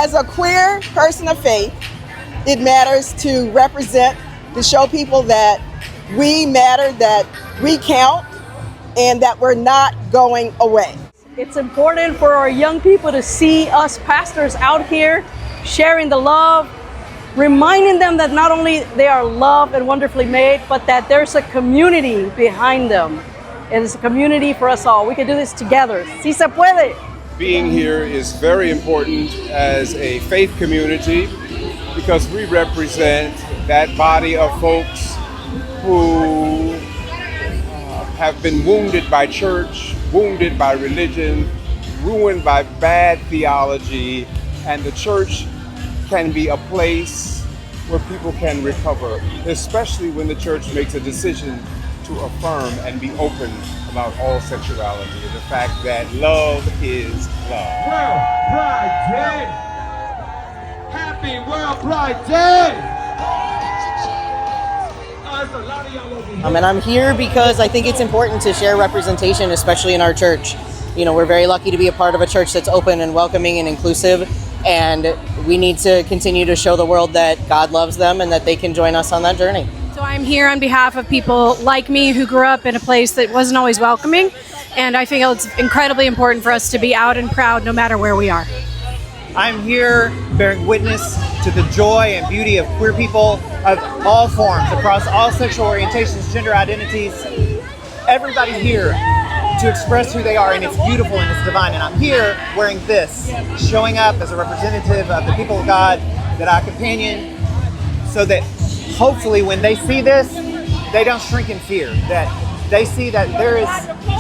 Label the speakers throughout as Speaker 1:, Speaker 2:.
Speaker 1: As a queer person of faith, it matters to represent, to show people that we matter, that we count, and that we're not going away.
Speaker 2: It's important for our young people to see us pastors out here sharing the love, reminding them that not only they are loved and wonderfully made, but that there's a community behind them. And it's a community for us all. We can do this together. Si se puede.
Speaker 3: Being here is very important as a faith community because we represent that body of folks who have been wounded by church, wounded by religion, ruined by bad theology, and the church can be a place where people can recover, especially when the church makes a decision to affirm and be open about all sexuality, and the fact that love is love.
Speaker 4: World Pride Day! Happy World Pride Day!
Speaker 5: And I'm here because I think it's important to share representation, especially in our church. You know, we're very lucky to be a part of a church that's open and welcoming and inclusive, and we need to continue to show the world that God loves them and that they can join us on that journey.
Speaker 6: So I'm here on behalf of people like me who grew up in a place that wasn't always welcoming, and I feel it's incredibly important for us to be out and proud no matter where we are.
Speaker 7: I'm here bearing witness to the joy and beauty of queer people of all forms, across all sexual orientations, gender identities. Everybody here to express who they are, and it's beautiful and it's divine. And I'm here wearing this, showing up as a representative of the people of God that I companion, so that hopefully when they see this, they don't shrink in fear, that they see that there is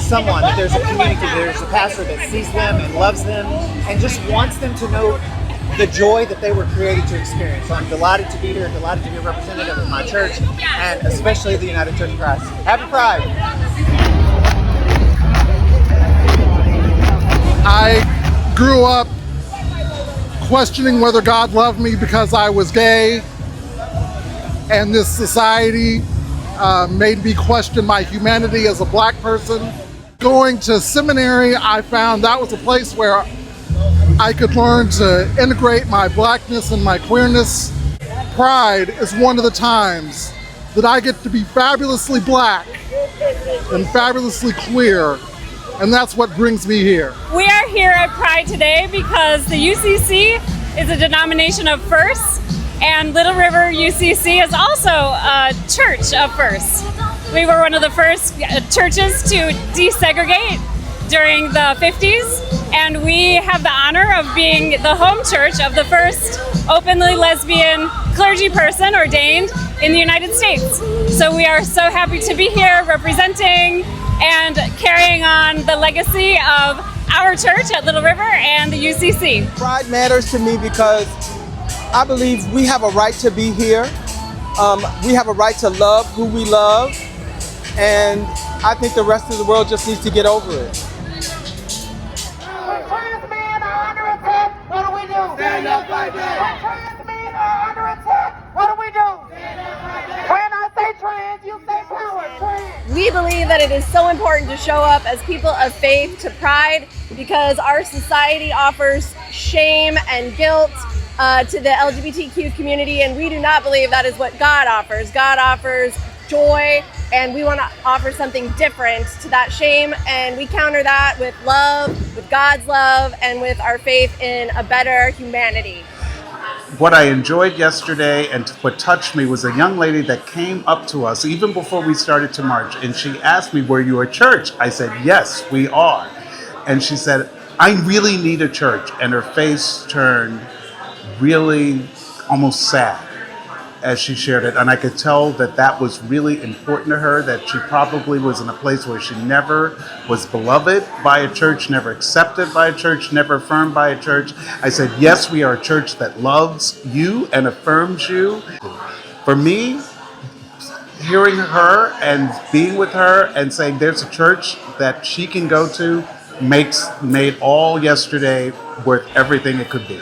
Speaker 7: someone, that there's a community, there's a pastor that sees them and loves them and just wants them to know the joy that they were created to experience. So I'm delighted to be here, delighted to be a representative of my church, and especially the United Church of Christ. Happy Pride!
Speaker 8: I grew up questioning whether God loved me because I was gay, and this society made me question my humanity as a black person. Going to seminary, I found that was a place where I could learn to integrate my blackness and my queerness. Pride is one of the times that I get to be fabulously black and fabulously queer, and that's what brings me here.
Speaker 9: We are here at Pride today because the UCC is a denomination of firsts, and Little River UCC is also a church of firsts. We were one of the first churches to desegregate during the 50s, and we have the honor of being the home church of the first openly lesbian clergy person ordained in the United States. So we are so happy to be here representing and carrying on the legacy of our church at Little River and the UCC.
Speaker 10: Pride matters to me because I believe we have a right to be here. We have a right to love who we love, and I think the rest of the world just needs to get over it.
Speaker 4: When trans men are under attack, what do we do? Stand up like that. When trans men are under attack, what do we do? Stand up like that. When I say trans, you say power. Trans.
Speaker 2: We believe that it is so important to show up as people of faith to Pride because our society offers shame and guilt to the LGBTQ community, and we do not believe that is what God offers. God offers joy, and we want to offer something different to that shame, and we counter that with love, with God's love, and with our faith in a better humanity.
Speaker 11: What I enjoyed yesterday and what touched me was a young lady that came up to us even before we started to march, and she asked me, "Were you a church?" I said, "Yes, we are." And she said, "I really need a church," and her face turned really almost sad as she shared it, and I could tell that that was really important to her, that she probably was in a place where she never was beloved by a church, never accepted by a church, never affirmed by a church. I said, yes, we are a church that loves you and affirms you. For me, hearing her and being with her and saying there's a church that she can go to made all yesterday worth everything it could be.